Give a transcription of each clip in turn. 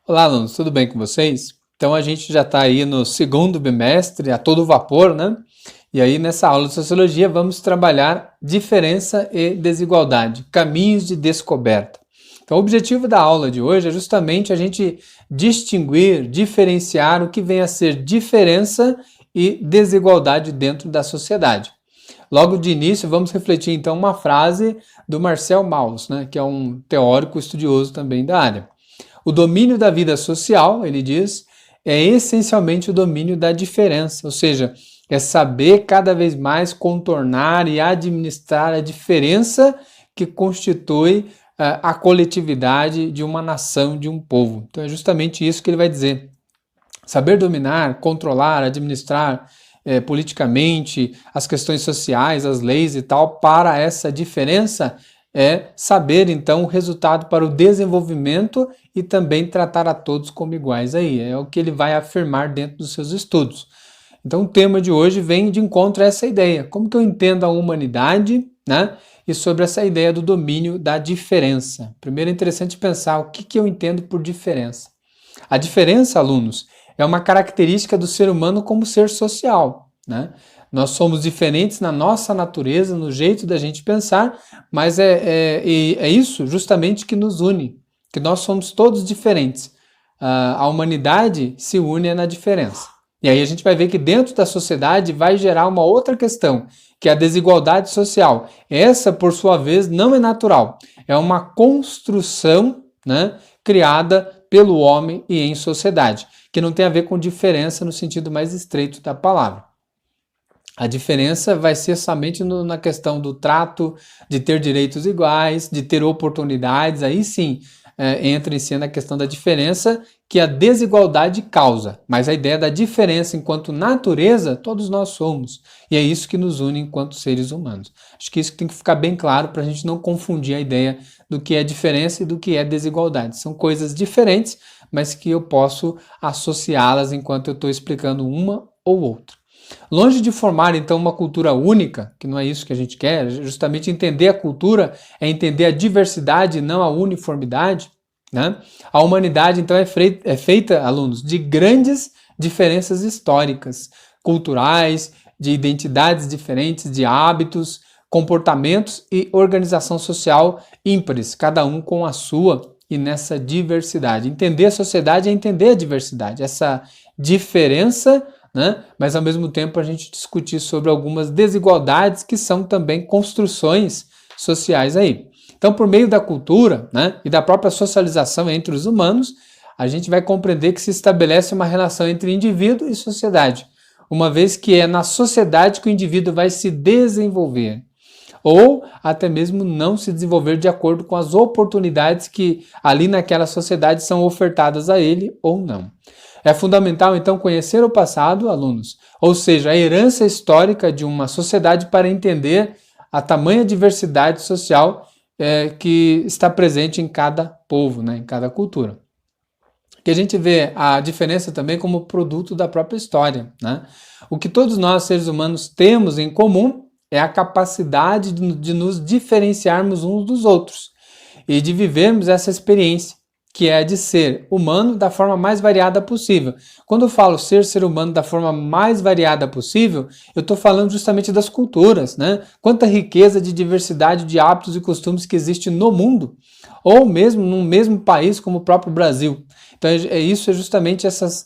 Olá, alunos, tudo bem com vocês? Então a gente já está aí no segundo bimestre, a todo vapor, né? E aí nessa aula de Sociologia vamos trabalhar diferença e desigualdade, caminhos de descoberta. Então o objetivo da aula de hoje é justamente a gente distinguir, diferenciar o que vem a ser diferença e desigualdade dentro da sociedade. Logo de início vamos refletir então uma frase do Marcel Mauss, né? Que é um teórico estudioso também da área. O domínio da vida social, ele diz, é essencialmente o domínio da diferença, ou seja, é saber cada vez mais contornar e administrar a diferença que constitui a coletividade de uma nação, de um povo. Então é justamente isso que ele vai dizer. Saber dominar, controlar, administrar politicamente as questões sociais, as leis e tal, para essa diferença é saber, então, o resultado para o desenvolvimento e também tratar a todos como iguais aí. É o que ele vai afirmar dentro dos seus estudos. Então, o tema de hoje vem de encontro a essa ideia. Como que eu entendo a humanidade, né? E sobre essa ideia do domínio da diferença. Primeiro é interessante pensar o que eu entendo por diferença. A diferença, alunos, é uma característica do ser humano como ser social, né? Nós somos diferentes na nossa natureza, no jeito da gente pensar, mas é isso justamente que nos une, que nós somos todos diferentes. A humanidade se une na diferença. E aí a gente vai ver que dentro da sociedade vai gerar uma outra questão, que é a desigualdade social. Essa, por sua vez, não é natural. É uma construção, né, criada pelo homem e em sociedade, que não tem a ver com diferença no sentido mais estreito da palavra. A diferença vai ser somente na questão do trato, de ter direitos iguais, de ter oportunidades, aí sim entra em cena a questão da diferença que a desigualdade causa. Mas a ideia da diferença enquanto natureza, todos nós somos. E é isso que nos une enquanto seres humanos. Acho que isso tem que ficar bem claro para a gente não confundir a ideia do que é diferença e do que é desigualdade. São coisas diferentes, mas que eu posso associá-las enquanto eu estou explicando uma ou outra. Longe de formar, então, uma cultura única, que não é isso que a gente quer, justamente entender a cultura é entender a diversidade, não a uniformidade, né? A humanidade, então, é feita, alunos, de grandes diferenças históricas, culturais, de identidades diferentes, de hábitos, comportamentos e organização social ímpares, cada um com a sua e nessa diversidade. Entender a sociedade é entender a diversidade, essa diferença, né? Mas ao mesmo tempo a gente discutir sobre algumas desigualdades que são também construções sociais aí. Então, por meio da cultura, né, e da própria socialização entre os humanos, a gente vai compreender que se estabelece uma relação entre indivíduo e sociedade, uma vez que é na sociedade que o indivíduo vai se desenvolver, ou até mesmo não se desenvolver de acordo com as oportunidades que ali naquela sociedade são ofertadas a ele ou não. É fundamental, então, conhecer o passado, alunos, ou seja, a herança histórica de uma sociedade para entender a tamanha diversidade social que está presente em cada povo, né, em cada cultura. Que a gente vê a diferença também como produto da própria história, né? O que todos nós, seres humanos, temos em comum é a capacidade de nos diferenciarmos uns dos outros e de vivermos essa experiência, que é de ser humano da forma mais variada possível. Quando eu falo ser humano da forma mais variada possível, eu estou falando justamente das culturas, né? Quanta riqueza de diversidade de hábitos e costumes que existe no mundo, ou mesmo num mesmo país como o próprio Brasil. Então, isso é justamente essas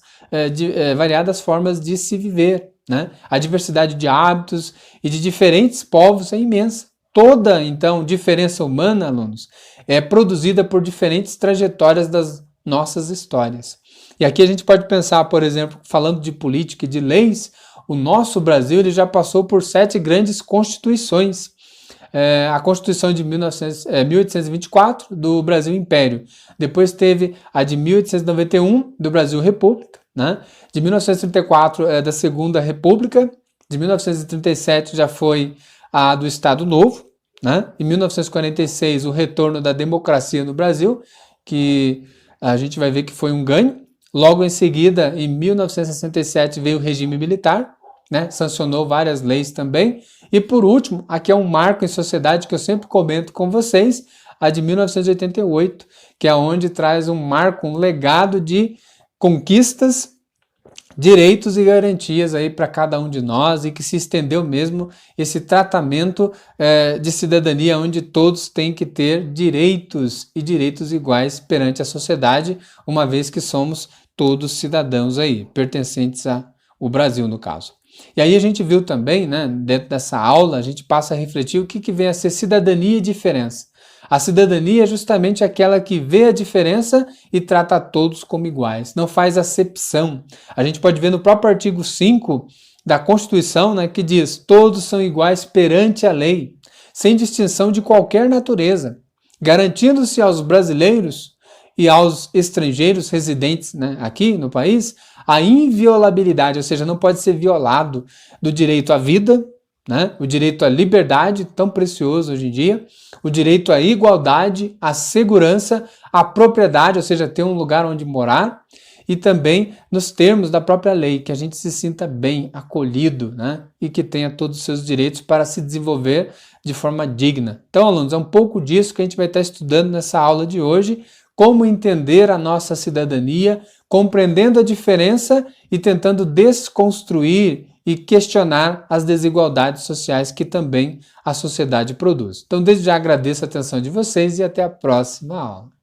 variadas formas de se viver, né? A diversidade de hábitos e de diferentes povos é imensa. Toda, então, diferença humana, alunos, é produzida por diferentes trajetórias das nossas histórias. E aqui a gente pode pensar, por exemplo, falando de política e de leis, o nosso Brasil ele já passou por 7 grandes constituições. A Constituição de 1824 do Brasil Império. Depois teve a de 1891 do Brasil República, né? De 1934 da Segunda República. De 1937 já foi a do Estado Novo, né? Em 1946 o retorno da democracia no Brasil, que a gente vai ver que foi um ganho. Logo em seguida, em 1967, veio o regime militar, né? Sancionou várias leis também. E por último, aqui é um marco em sociedade que eu sempre comento com vocês, a de 1988, que é onde traz um marco, um legado de conquistas, direitos e garantias aí para cada um de nós, e que se estendeu mesmo esse tratamento de cidadania, onde todos têm que ter direitos e direitos iguais perante a sociedade, uma vez que somos todos cidadãos aí, pertencentes ao Brasil, no caso. E aí a gente viu também, né, dentro dessa aula, a gente passa a refletir o que vem a ser cidadania e diferença. A cidadania é justamente aquela que vê a diferença e trata a todos como iguais, não faz acepção. A gente pode ver no próprio artigo 5 da Constituição, né, que diz: todos são iguais perante a lei, sem distinção de qualquer natureza, garantindo-se aos brasileiros e aos estrangeiros residentes, né, aqui no país, a inviolabilidade, ou seja, não pode ser violado, do direito à vida, né, o direito à liberdade, tão precioso hoje em dia, o direito à igualdade, à segurança, à propriedade, ou seja, ter um lugar onde morar, e também nos termos da própria lei, que a gente se sinta bem acolhido, né, e que tenha todos os seus direitos para se desenvolver de forma digna. Então, alunos, é um pouco disso que a gente vai estar estudando nessa aula de hoje, como entender a nossa cidadania, compreendendo a diferença e tentando desconstruir e questionar as desigualdades sociais que também a sociedade produz. Então, desde já agradeço a atenção de vocês e até a próxima aula.